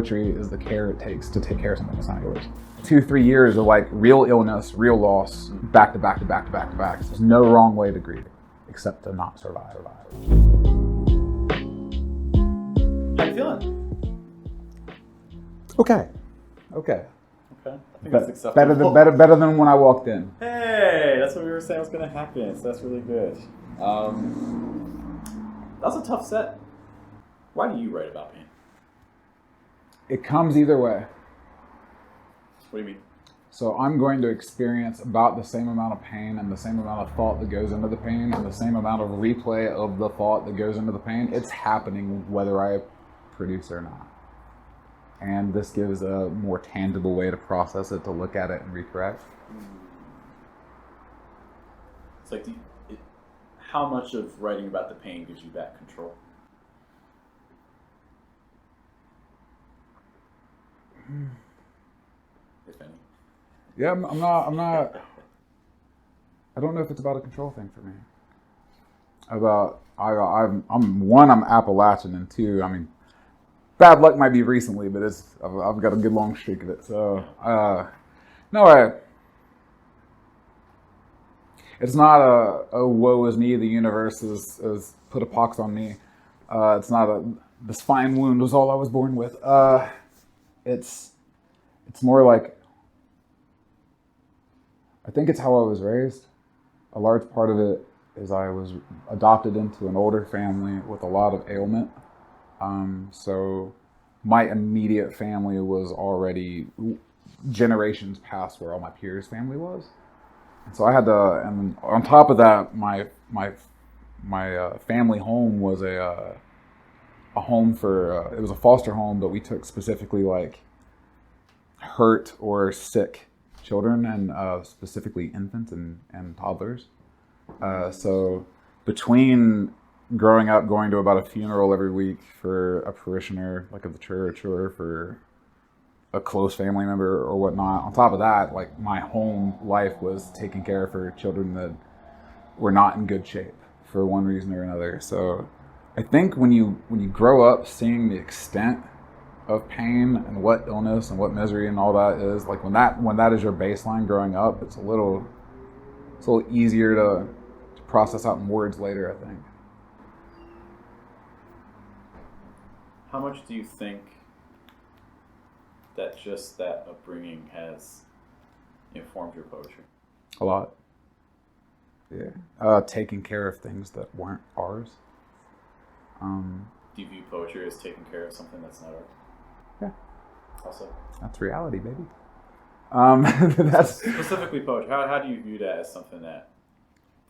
poetry is the care it takes to take care of something that's not yours. 2-3 years of like real illness, real loss, back to back to back to back to back. There's no wrong way to grieve except to not survive. How you feeling? Okay. I think that's acceptable. Better than when I walked in. Hey, that's what we were saying was going to happen, so that's really good. That was a tough set. Why do you write about pain? It comes either way. What do you mean? So I'm going to experience about the same amount of pain and the same amount of thought that goes into the pain and the same amount of replay of the thought that goes into the pain. It's happening whether I produce or not. And this gives a more tangible way to process it, to look at it and recorrect. It's like, how much of writing about the pain gives you back control? If any. Yeah, I'm not. I don't know if it's about a control thing for me. I'm Appalachian, and two, I mean, bad luck might be recently, but I've got a good long streak of it. So, it's not a woe is me, the universe has put a pox on me. It's not this fine wound was all I was born with. It's more like, I think it's how I was raised. A large part of it is I was adopted into an older family with a lot of ailment. So my immediate family was already generations past where all my peers' family was. And so I had to, and on top of that, my family home was a home for, it was a foster home, but we took specifically like hurt or sick children, and specifically infants and toddlers. So between growing up, going to about a funeral every week for a parishioner, like of the church, or for a close family member or whatnot, on top of that, like my home life was taking care for children that were not in good shape for one reason or another. So I think when you grow up seeing the extent of pain and what illness and what misery and all that is, like when that is your baseline growing up, it's a little easier to process out in words later, I think. How much do you think that just that upbringing has informed your poetry? A lot. Yeah. Taking care of things that weren't ours. Do you view poetry as taking care of something that's not ours? Yeah. Also? That's reality, baby. That's specifically poetry. How do you view that as something that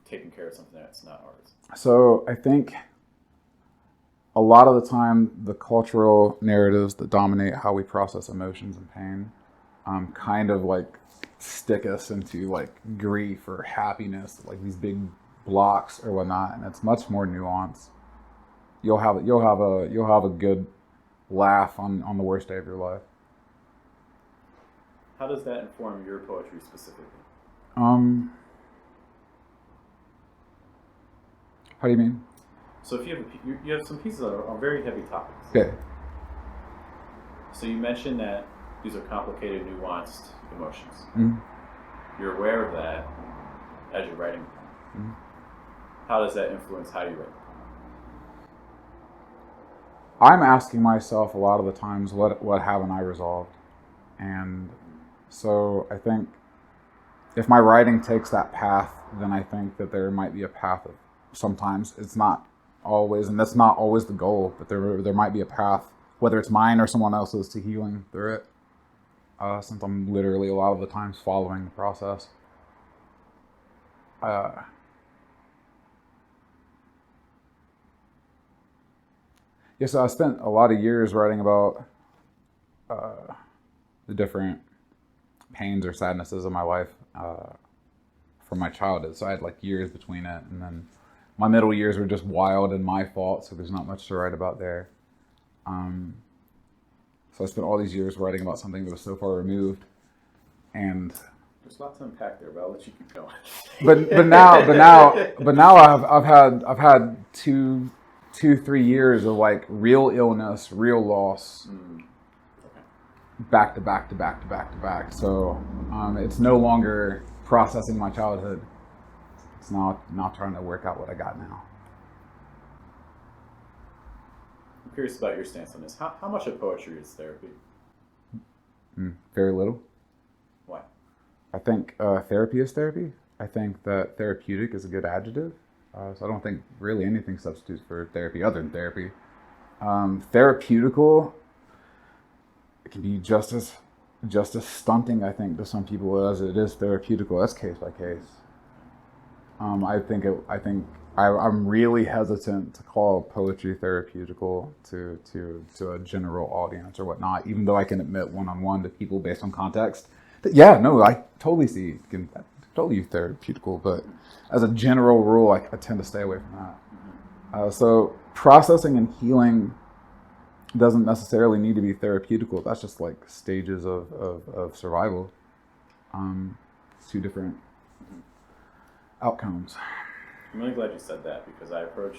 taking care of something that's not ours? So I think a lot of the time the cultural narratives that dominate how we process emotions and pain kind of like stick us into like grief or happiness, like these big blocks or whatnot, and it's much more nuanced. You'll have a good laugh on the worst day of your life. How does that inform your poetry specifically? How do you mean? So if you have some pieces that are on very heavy topics. Okay. So you mentioned that these are complicated, nuanced emotions. Mm-hmm. You're aware of that as you're writing. Mm-hmm. How does that influence how you write? I'm asking myself a lot of the times, what haven't I resolved? And so I think if my writing takes that path, then I think that there might be a path of, sometimes it's not always, and that's not always the goal, but there might be a path, whether it's mine or someone else's, to healing through it. Since I'm literally a lot of the times following the process. So I spent a lot of years writing about the different pains or sadnesses of my life from my childhood. So I had like years between it, and then my middle years were just wild and my fault, so there's not much to write about there. So I spent all these years writing about something that was so far removed, and there's lots to unpack there, but I'll let you keep going. but now I've had 2-3 years of like real illness, real loss, back to back to back to back to back. So it's no longer processing my childhood. It's not trying to work out what I got now. I'm curious about your stance on this. How much of poetry is therapy? Very little. Why? I think therapy is therapy. I think that therapeutic is a good adjective. So I don't think really anything substitutes for therapy other than therapy. Therapeutical, it can be just as stunting, I think, to some people as it is therapeutical. That's case by case. I'm really hesitant to call poetry therapeutical to a general audience or whatnot, even though I can admit one-on-one to people based on context that, yeah, no, I totally see it can totally therapeutical, but as a general rule, I tend to stay away from that. So processing and healing doesn't necessarily need to be therapeutical. That's just like stages of survival. Two different outcomes. I'm really glad you said that, because I approach,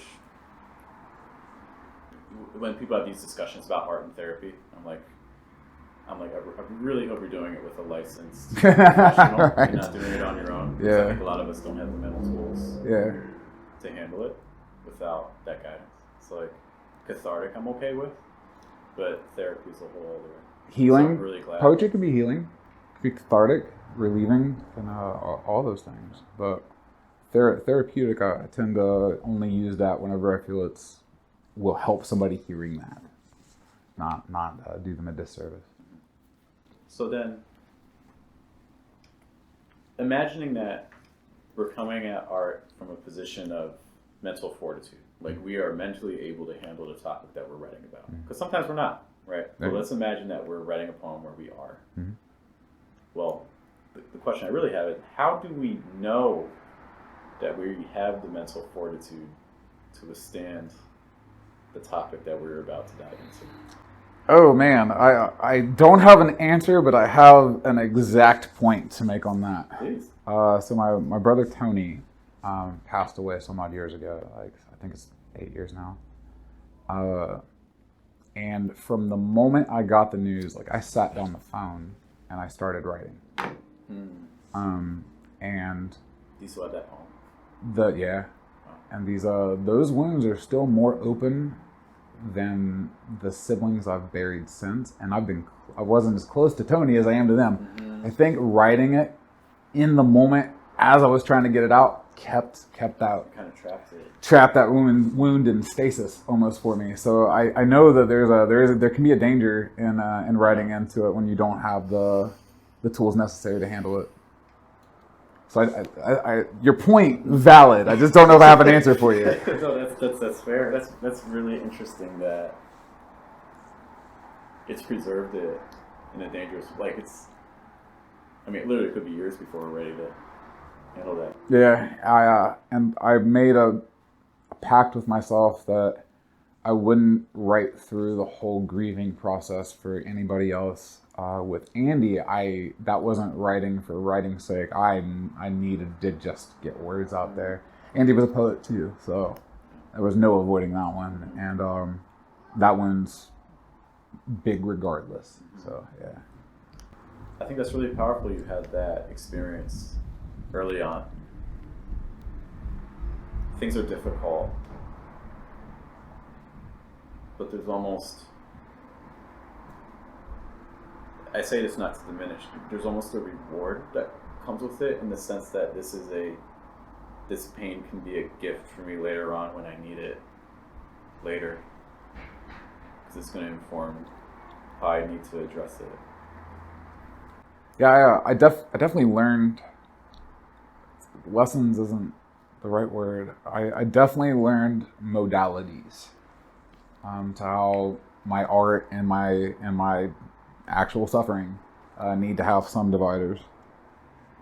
when people have these discussions about art and therapy, I'm like, I really hope you're doing it with a licensed professional. Right. You're not doing it on your own. Because I think a lot of us don't have the mental tools to handle it without that guidance. It's like cathartic, I'm okay with, but therapy is a whole other. Healing. So I'm really glad. Poetry can be healing, can be cathartic, relieving, and all those things. But therapeutic, I tend to only use that whenever I feel will help somebody hearing that, not do them a disservice. So then, imagining that we're coming at art from a position of mental fortitude, like we are mentally able to handle the topic that we're writing about. Because sometimes we're not, right? But let's imagine that we're writing a poem where we are. Mm-hmm. Well, the question I really have is, how do we know that we have the mental fortitude to withstand the topic that we're about to dive into? Oh man, I don't have an answer, but I have an exact point to make on that. Please. So my brother Tony passed away some odd years ago. Like I think it's 8 years now. And from the moment I got the news, like I sat down the phone and I started writing. And you still have that poem? And those wounds are still more open than the siblings I've buried since, and I wasn't as close to Tony as I am to them. Mm-hmm. I think writing it in the moment as I was trying to get it out kept that kind of trapped that wound in stasis almost for me. So I know that there can be a danger in writing into it when you don't have the tools necessary to handle it. So I your point valid. I just don't know if I have an answer for you. No, that's fair. That's really interesting that it's preserved it in a dangerous, like it's. I mean, it literally could be years before we're ready to handle that. Yeah, I made a pact with myself that I wouldn't write through the whole grieving process for anybody else. With Andy, that wasn't writing for writing's sake. I needed to just get words out there. Andy was a poet too, so there was no avoiding that one. And that one's big regardless. So yeah. I think that's really powerful. You had that experience early on. Things are difficult, but there's almost, I say this not to diminish, there's almost a reward that comes with it, in the sense that this pain can be a gift for me later on when I need it later, because it's going to inform how I need to address it. Yeah, I definitely learned, lessons isn't the right word. I definitely learned modalities to how my art and my actual suffering need to have some dividers.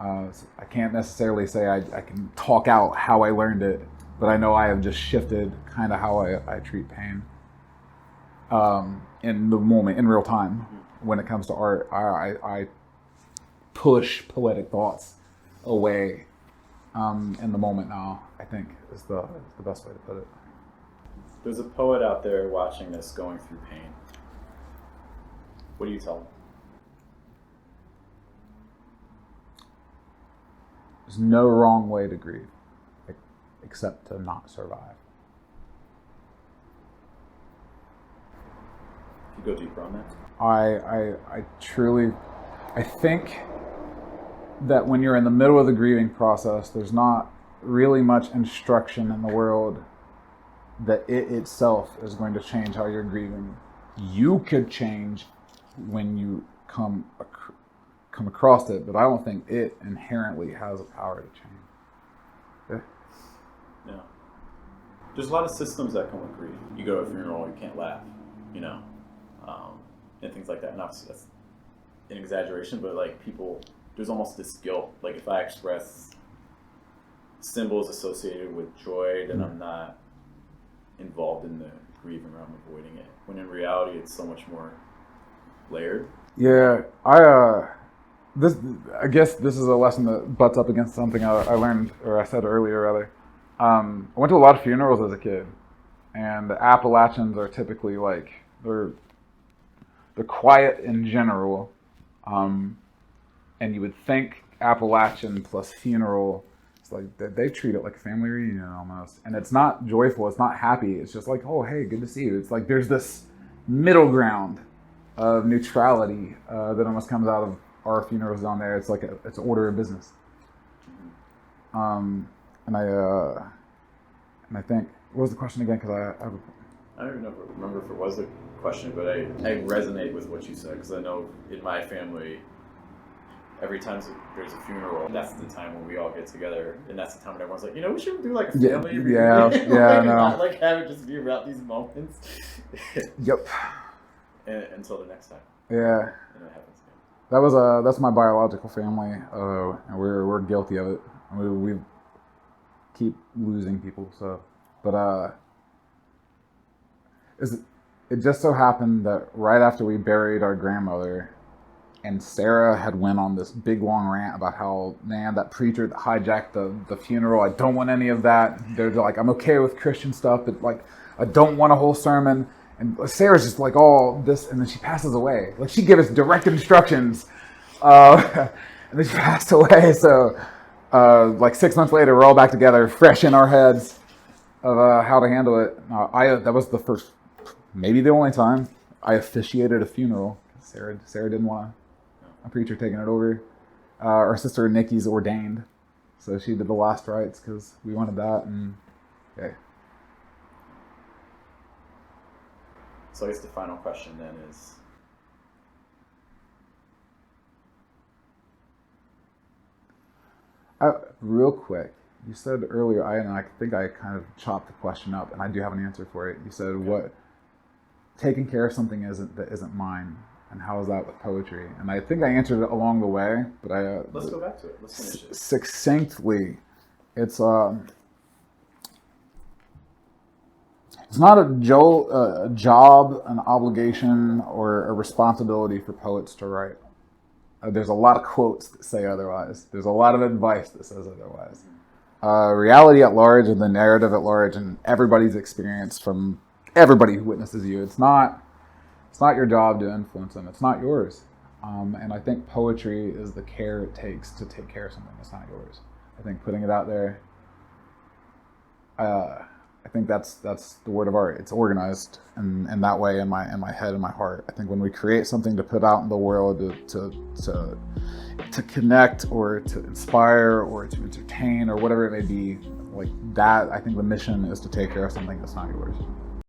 So I can't necessarily say I can talk out how I learned it, but I know I have just shifted kind of how I treat pain in the moment, in real time. When it comes to art, I push poetic thoughts away in the moment now, I think is the best way to put it. There's a poet out there watching this going through pain. What do you tell them? There's no wrong way to grieve, except to not survive. Can you go deeper on that? I truly, I think that when you're in the middle of the grieving process, there's not really much instruction in the world that it itself is going to change how you're grieving. You could change when you come across it, but I don't think it inherently has a power to change. Yeah. There's a lot of systems that come with grief. You go to a funeral, you can't laugh, you know, and things like that. And obviously that's an exaggeration, but like people, there's almost this guilt. Like if I express symbols associated with joy, then I'm not involved in the grieving or I'm avoiding it. When in reality, it's so much more layered. Yeah, I guess this is a lesson that butts up against something I learned, or I said earlier rather. I went to a lot of funerals as a kid, and the Appalachians are typically like they're quiet in general, and you would think Appalachian plus funeral, it's like they treat it like a family reunion almost, and it's not joyful, it's not happy, it's just like, oh hey, good to see you. It's like there's this middle ground of neutrality that almost comes out of our funerals down there. It's like it's an order of business. And I think, what was the question again? Because I don't even remember if it was a question, but I resonate with what you said, because I know in my family, every time there's a funeral, that's the time when we all get together, and that's the time when everyone's like, you know, we should do like a family reunion. Yeah, no. Not like have it just be about these moments. Yep. Until the next time. Yeah. And it happens again. That's my biological family, and we're guilty of it. We keep losing people, so. But it just so happened that right after we buried our grandmother, and Sarah had went on this big long rant about how, man, that preacher that hijacked the funeral, I don't want any of that. They're like, I'm okay with Christian stuff, but like, I don't want a whole sermon. And Sarah's just like all this, and then she passes away. Like she gave us direct instructions, and then she passed away. So like 6 months later, we're all back together, fresh in our heads of how to handle it. That was the first, maybe the only time I officiated a funeral. Sarah didn't want a preacher taking it over. Our sister Nikki's ordained, so she did the last rites because we wanted that. And okay. So I guess the final question then is, real quick, you said earlier, I think I kind of chopped the question up, and I do have an answer for it. You said, what taking care of something that isn't mine, and how is that with poetry? And I think I answered it along the way, but let's go back to it. Let's finish it. Succinctly, it's not a job, an obligation, or a responsibility for poets to write. There's a lot of quotes that say otherwise. There's a lot of advice that says otherwise. Reality at large and the narrative at large and everybody's experience from everybody who witnesses you. It's not your job to influence them. It's not yours. And I think poetry is the care it takes to take care of something that's not yours. I think putting it out there, I think that's the word of art. It's organized in that way in my head and my heart. I think when we create something to put out in the world to connect or to inspire or to entertain or whatever it may be, like that, I think the mission is to take care of something that's not yours.